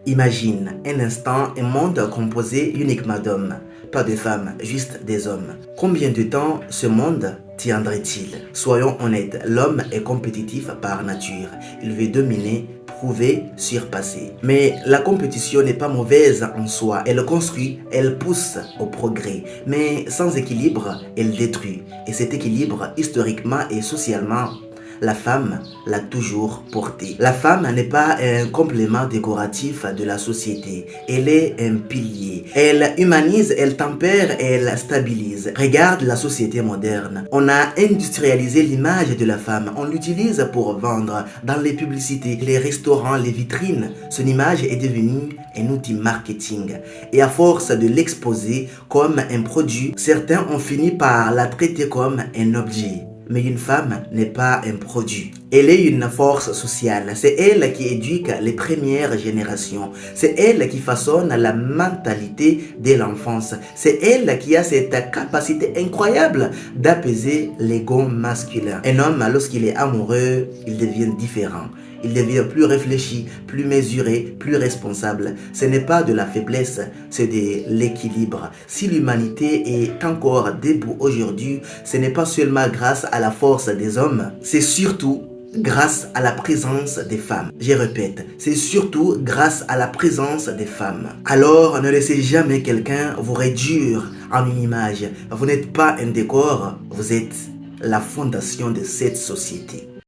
Imagine un instant un monde composé uniquement d'hommes, pas de femmes, juste des hommes. Combien de temps ce monde tiendrait-il? Soyons honnêtes, l'homme est compétitif par nature. Il veut dominer, prouver, surpasser. Mais la compétition n'est pas mauvaise en soi. Elle construit, elle pousse au progrès. Mais sans équilibre, elle détruit. Et cet équilibre, historiquement et socialement, la femme l'a toujours porté. La femme n'est pas un complément décoratif de la société. Elle est un pilier. Elle humanise, elle tempère, elle stabilise. Regarde la société moderne. On a industrialisé l'image de la femme. On l'utilise pour vendre dans les publicités, les restaurants, les vitrines. Son image est devenue un outil marketing. Et à force de l'exposer comme un produit, certains ont fini par la traiter comme un objet. Mais une femme n'est pas un produit. Elle est une force sociale. C'est elle qui éduque les premières générations. C'est elle qui façonne la mentalité de l'enfance. C'est elle qui a cette capacité incroyable d'apaiser l'ego masculin. Un homme, lorsqu'il est amoureux, il devient différent. Il devient plus réfléchi, plus mesuré, plus responsable. Ce n'est pas de la faiblesse, c'est de l'équilibre. Si l'humanité est encore debout aujourd'hui, ce n'est pas seulement grâce à la force des hommes, c'est surtout grâce à la présence des femmes. Je répète, c'est surtout grâce à la présence des femmes. Alors, ne laissez jamais quelqu'un vous réduire en une image. Vous n'êtes pas un décor, vous êtes la fondation de cette société.